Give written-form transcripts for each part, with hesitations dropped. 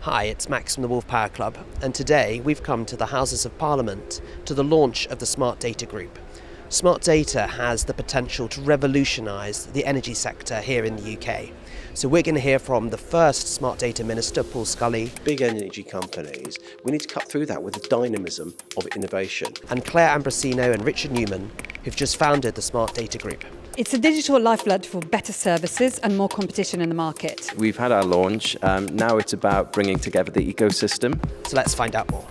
Hi, it's Max from the Wolf Power Club, and today we've come to the Houses of Parliament to the launch of the Smart Data Group. Smart data has the potential to revolutionise the energy sector here in the UK. So we're going to hear from the first Smart Data Minister, Paul Scully. Big energy companies, we need to cut through that with the dynamism of innovation. And Clare, Ambrosino and Richard Newman, who've just founded the Smart Data Group. It's a digital lifeblood for better services and more competition in the market. We've had our launch. Now it's about bringing together the ecosystem. So let's find out more.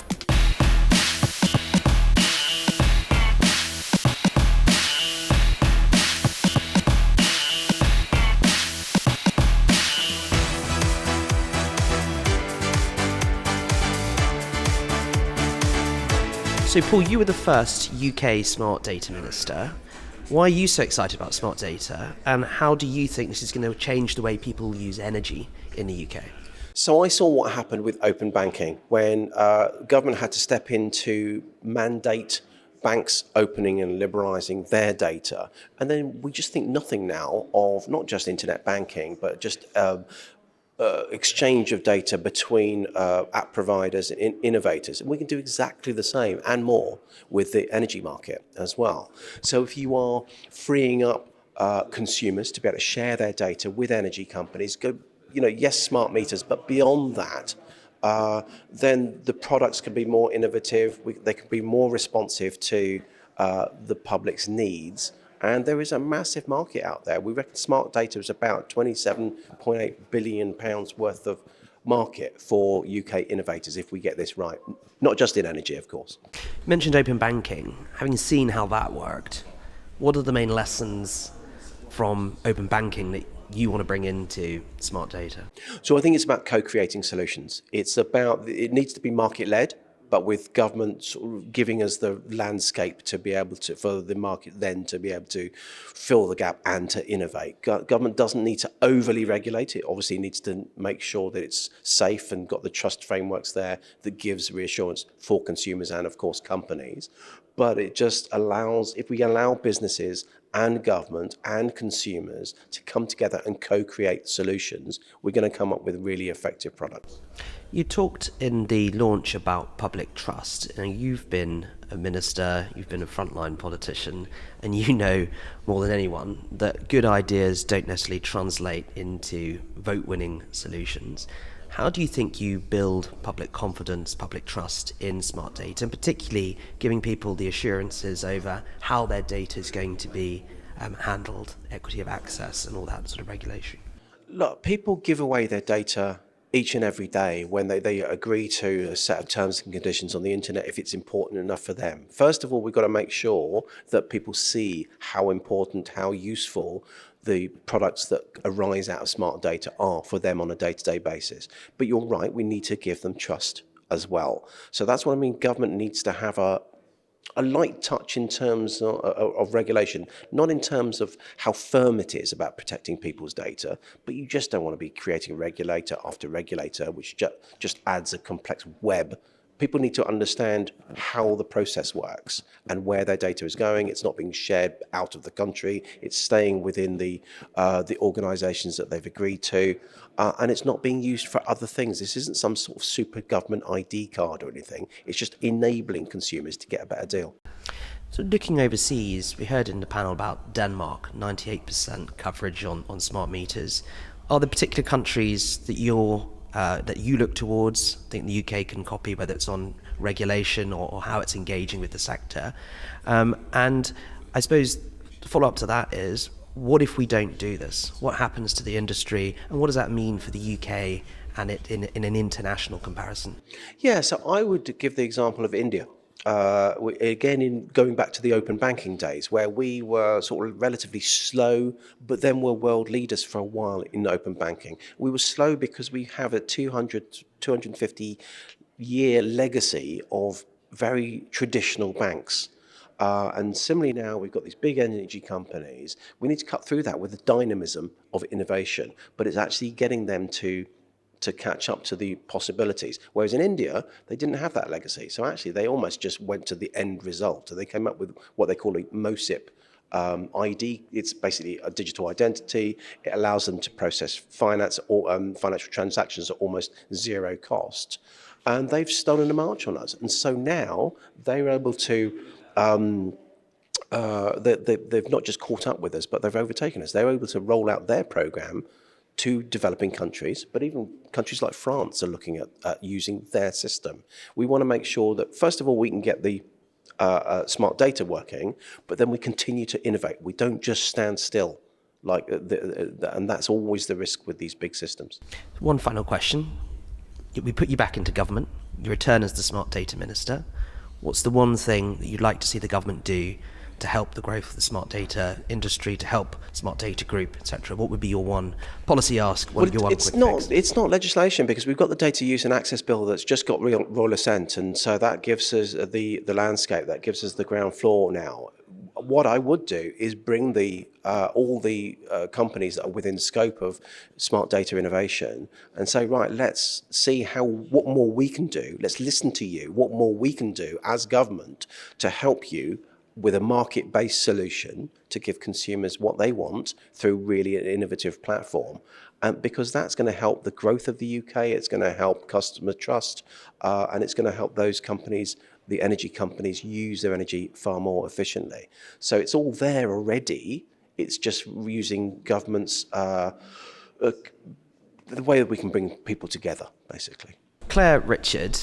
So Paul, you were the first UK Smart Data Minister. Why are you so excited about smart data, and how do you think this is going to change the way people use energy in the UK? So I saw what happened with open banking when government had to step in to mandate banks opening and liberalising their data. And then we just think nothing now of not just internet banking, but just exchange of data between app providers and innovators. And we can do exactly the same and more with the energy market as well. So if you are freeing up consumers to be able to share their data with energy companies, yes, smart meters, but beyond that, then the products can be more innovative, they can be more responsive to the public's needs. And there is a massive market out there. We reckon smart data is about £27.8 billion worth of market for UK innovators if we get this right. Not just in energy, of course. You mentioned open banking. Having seen how that worked, what are the main lessons from open banking that you want to bring into smart data? So I think it's about co-creating solutions. It needs to be market-led, but with government sort of giving us the landscape to be able to, for the market then to be able to fill the gap and to innovate. Government doesn't need to overly regulate it. Obviously, it needs to make sure that it's safe and got the trust frameworks there that gives reassurance for consumers and, of course, companies. But it just allows, if we allow businesses and government and consumers to come together and co-create solutions, we're going to come up with really effective products. You talked in the launch about public trust. You've been a minister, you've been a frontline politician, and you know more than anyone that good ideas don't necessarily translate into vote-winning solutions. How do you think you build public confidence, public trust in smart data, and particularly giving people the assurances over how their data is going to be handled, equity of access and all that sort of regulation? Look, people give away their data each and every day when they agree to a set of terms and conditions on the internet if it's important enough for them. First of all, we've got to make sure that people see how important, how useful the products that arise out of smart data are for them on a day-to-day basis. But you're right, we need to give them trust as well. So that's what I mean, government needs to have a light touch in terms of regulation, not in terms of how firm it is about protecting people's data, but you just don't want to be creating regulator after regulator, which just adds a complex web. People need to understand how the process works and where their data is going. It's not being shared out of the country. It's staying within the organisations that they've agreed to, and it's not being used for other things. This isn't some sort of super government ID card or anything. It's just enabling consumers to get a better deal. So looking overseas, we heard in the panel about Denmark, 98% coverage on smart meters. Are there particular countries that you look towards, think the UK can copy, whether it's on regulation or how it's engaging with the sector? And I suppose the follow-up to that is, what if we don't do this? What happens to the industry, and what does that mean for the UK and it in an international comparison? Yeah, so I would give the example of India. Again, in going back to the open banking days, where we were sort of relatively slow, but then were world leaders for a while in open banking. We were slow because we have a 250-year legacy of very traditional banks. And similarly now, we've got these big energy companies. We need to cut through that with the dynamism of innovation, but it's actually getting them to catch up to the possibilities. Whereas in India, they didn't have that legacy. So actually, they almost just went to the end result. And they came up with what they call a MOSIP ID. It's basically a digital identity. It allows them to process finance or financial transactions at almost zero cost. And they've stolen a march on us. And so now they're able to, they've not just caught up with us, but they've overtaken us. They're able to roll out their program to developing countries, but even countries like France are looking at using their system. We want to make sure that, first of all, we can get the smart data working, but then we continue to innovate. We don't just stand still, and that's always the risk with these big systems. One final question. We put you back into government. You return as the Smart Data Minister. What's the one thing that you'd like to see the government do to help the growth of the smart data industry, to help Smart Data Group, etc.? What would be your one policy ask? It's not legislation, because we've got the Data Use and Access Bill that's just got royal assent, and so that gives us the landscape, that gives us the ground floor now. What I would do is bring all the companies that are within scope of smart data innovation and say, right, let's see what more we can do. Let's listen to you. What more we can do as government to help you with a market-based solution to give consumers what they want through really an innovative platform. Because that's going to help the growth of the UK, it's going to help customer trust, and it's going to help those companies, the energy companies, use their energy far more efficiently. So it's all there already. It's just using governments, the way that we can bring people together, basically. Clare, Richard,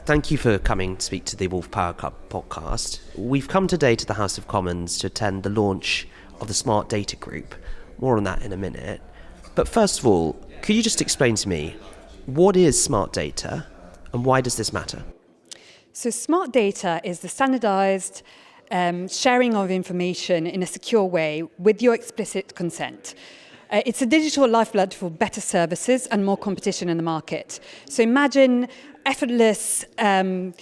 thank you for coming to speak to the Wolf Power Club podcast. We've come today to the House of Commons to attend the launch of the Smart Data Group. More on that in a minute. But first of all, could you just explain to me, what is smart data and why does this matter? So smart data is the standardized sharing of information in a secure way with your explicit consent. It's a digital lifeblood for better services and more competition in the market. So imagine effortless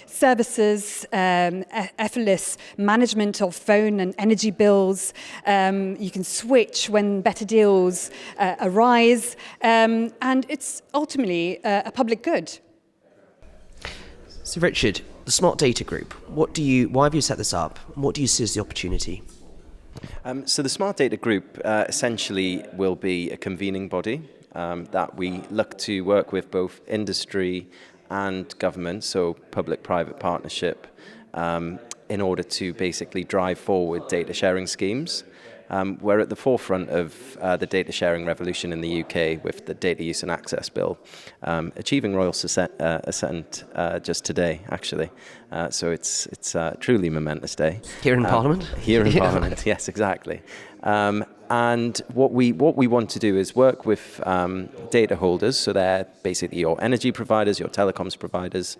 services, effortless management of phone and energy bills. You can switch when better deals arise, and it's ultimately a public good. So Richard, the Smart Data Group, why have you set this up? What do you see as the opportunity? So the Smart Data Group essentially will be a convening body that we look to work with both industry and government, so public-private partnership, in order to basically drive forward data sharing schemes. We're at the forefront of the data sharing revolution in the UK with the Data Use and Access Bill, achieving royal assent just today, actually. So it's a truly momentous day. Here in Parliament? Here in Parliament, yes, exactly. And what we want to do is work with data holders, so they're basically your energy providers, your telecoms providers,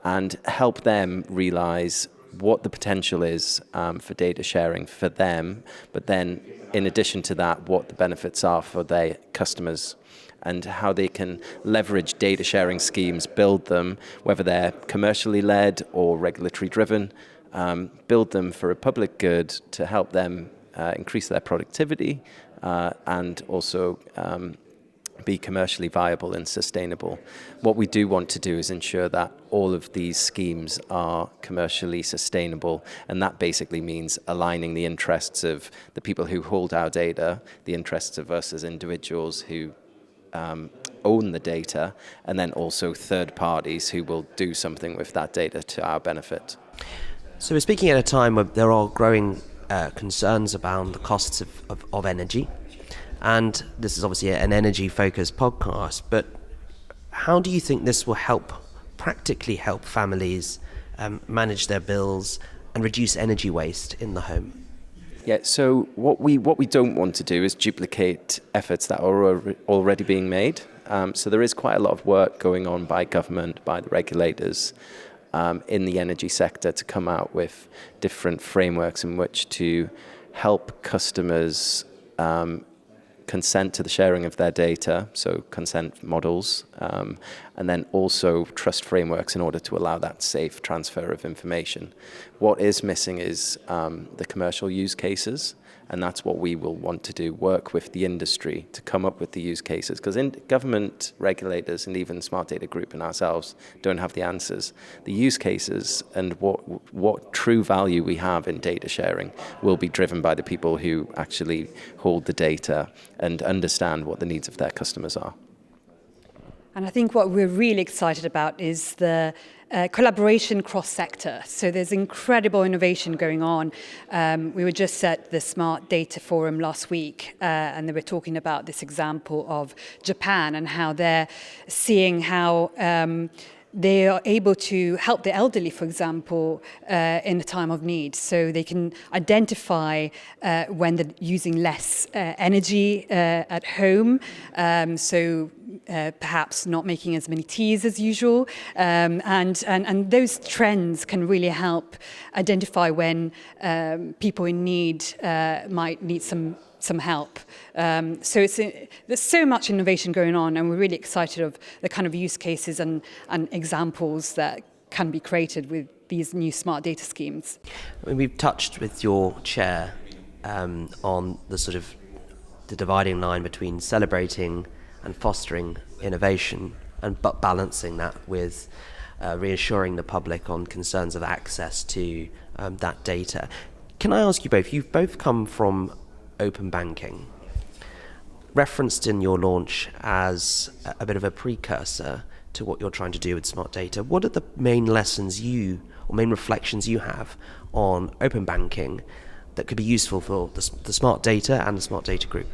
and help them realise what the potential is for data sharing for them, but then in addition to that, what the benefits are for their customers and how they can leverage data sharing schemes, build them, whether they're commercially led or regulatory driven, build them for a public good to help them increase their productivity and also be commercially viable and sustainable. What we do want to do is ensure that all of these schemes are commercially sustainable, and that basically means aligning the interests of the people who hold our data, the interests of us as individuals who own the data, and then also third parties who will do something with that data to our benefit. So we're speaking at a time where there are growing concerns about the costs of energy. And this is obviously an energy-focused podcast, but how do you think this will practically help families manage their bills and reduce energy waste in the home? Yeah, so what we don't want to do is duplicate efforts that are already being made. So there is quite a lot of work going on by government, by the regulators in the energy sector to come out with different frameworks in which to help customers consent to the sharing of their data, so consent models, and then also trust frameworks in order to allow that safe transfer of information. What is missing is the commercial use cases, And that's what we will want to do, work with the industry to come up with the use cases. Because government regulators and even Smart Data Group and ourselves don't have the answers. The use cases and what true value we have in data sharing will be driven by the people who actually hold the data and understand what the needs of their customers are. And I think what we're really excited about is the collaboration cross-sector. So there's incredible innovation going on. We were just at the Smart Data Forum last week, and they were talking about this example of Japan and how they're seeing how they are able to help the elderly, for example, in a time of need. So they can identify when they're using less energy at home. Perhaps not making as many teas as usual. And those trends can really help identify when people in need might need some help. So there's so much innovation going on, and we're really excited of the kind of use cases and examples that can be created with these new smart data schemes. I mean, we've touched with your chair on the sort of the dividing line between celebrating and fostering innovation, but balancing that with reassuring the public on concerns of access to that data. Can I ask you both, you've both come from open banking, referenced in your launch as a bit of a precursor to what you're trying to do with smart data. What are the main lessons or main reflections you have on open banking that could be useful for the smart data and the Smart Data Group?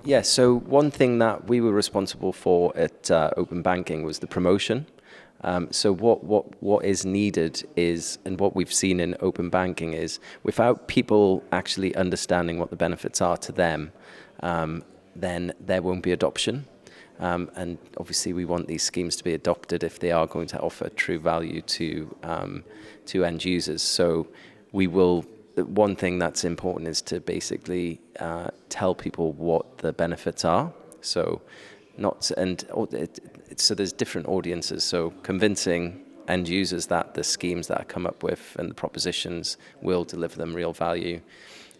Yes, so one thing that we were responsible for at open banking was the promotion. So what is needed is, and what we've seen in open banking is, without people actually understanding what the benefits are to them, then there won't be adoption. And obviously we want these schemes to be adopted if they are going to offer true value to end users. So one thing that's important is to basically tell people what the benefits are. So so there's different audiences. So convincing end users that the schemes that I come up with and the propositions will deliver them real value.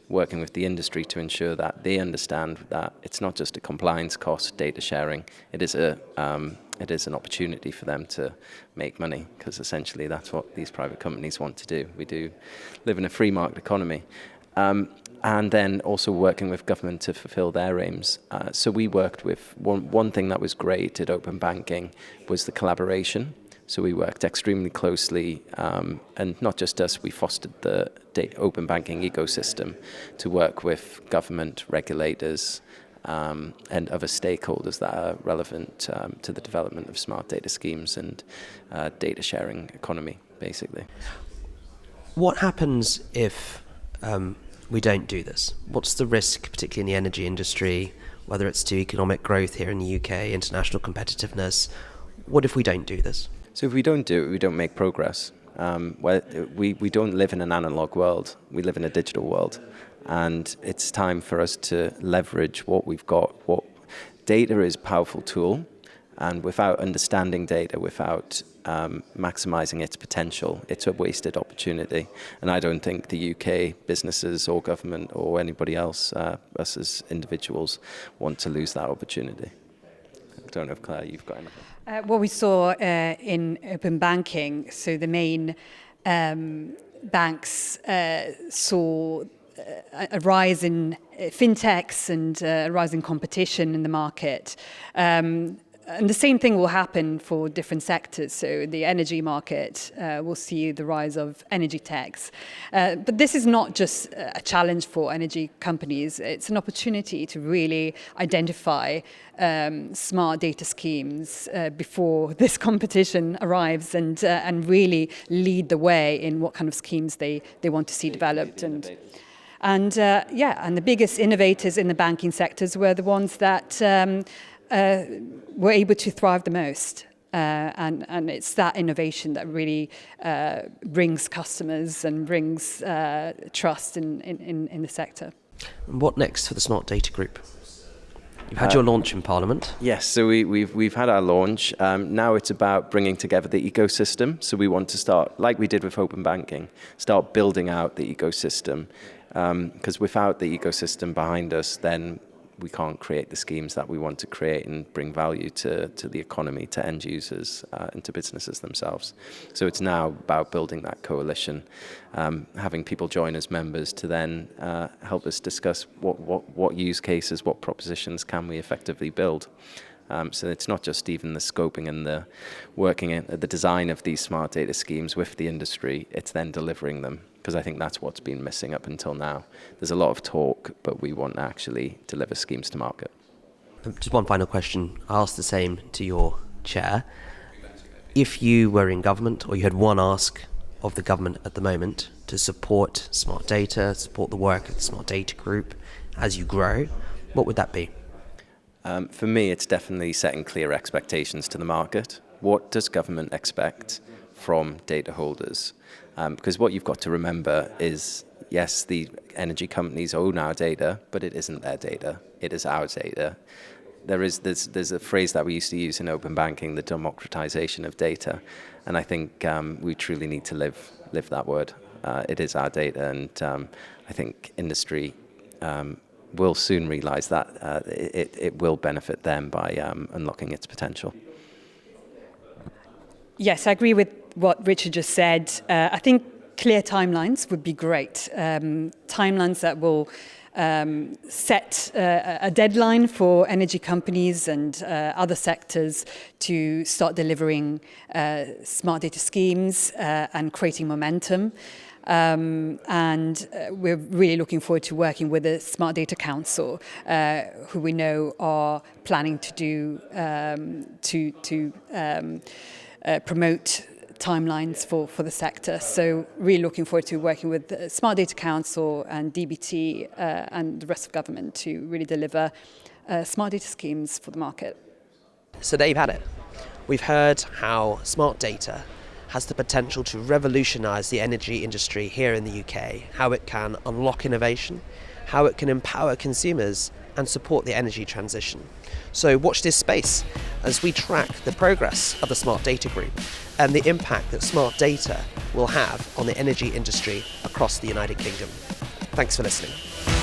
Working with the industry to ensure that they understand that it's not just a compliance cost, data sharing. It is an opportunity for them to make money, because essentially that's what these private companies want to do. We do live in a free market economy. And then also working with government to fulfill their aims. So we worked with, one thing that was great at open banking was the collaboration. So we worked extremely closely, and not just us, we fostered the open banking ecosystem to work with government, regulators, and other stakeholders that are relevant to the development of smart data schemes and data sharing economy, basically. What happens if we don't do this? What's the risk, particularly in the energy industry, whether it's to economic growth here in the UK, international competitiveness? What if we don't do this? So if we don't do it, we don't make progress. We don't live in an analog world. We live in a digital world. And it's time for us to leverage what we've got. Data is a powerful tool. And without understanding data, without maximizing its potential, it's a wasted opportunity. And I don't think the UK businesses or government or anybody else, us as individuals, want to lose that opportunity. I don't know if, Claire, you've got anything. What we saw in open banking, so the main banks saw a rise in fintechs and a rise in competition in the market. And the same thing will happen for different sectors. So the energy market will see the rise of energy techs. But this is not just a challenge for energy companies. It's an opportunity to really identify smart data schemes before this competition arrives, and really lead the way in what kind of schemes they want to see developed. And the biggest innovators in the banking sectors were the ones that were able to thrive the most. And it's that innovation that really brings customers and brings trust in the sector. And what next for the Smart Data Group? You've had your launch in Parliament. Yes, so we've had our launch. Now it's about bringing together the ecosystem. So we want to start, like we did with open banking, start building out the ecosystem Because without the ecosystem behind us, then we can't create the schemes that we want to create and bring value to the economy, to end users, and to businesses themselves. So it's now about building that coalition, having people join as members to then help us discuss what use cases, what propositions can we effectively build. So it's not just even the scoping and the working at the design of these smart data schemes with the industry, it's then delivering them. Because I think that's what's been missing up until now. There's a lot of talk, but we want to actually deliver schemes to market. Just one final question. I'll ask the same to your chair. If you were in government, or you had one ask of the government at the moment to support smart data, support the work of the smart data group as you grow, what would that be? For me, it's definitely setting clear expectations to the market. What does government expect from data holders? Because what you've got to remember is, yes, the energy companies own our data, but it isn't their data. It is our data. There's a phrase that we used to use in open banking, the democratization of data. And I think we truly need to live that word. It is our data, and I think industry will soon realize that it will benefit them by unlocking its potential. Yes, I agree with what Richard just said. I think clear timelines would be great. Timelines that will set a deadline for energy companies and other sectors to start delivering smart data schemes and creating momentum. And we're really looking forward to working with the Smart Data Council, who we know are planning to do promote timelines for the sector. So really looking forward to working with the Smart Data Council and DBT and the rest of government to really deliver smart data schemes for the market. So there you've had it. We've heard how smart data has the potential to revolutionise the energy industry here in the UK, how it can unlock innovation, how it can empower consumers and support the energy transition. So watch this space as we track the progress of the Smart Data Group and the impact that smart data will have on the energy industry across the United Kingdom. Thanks for listening.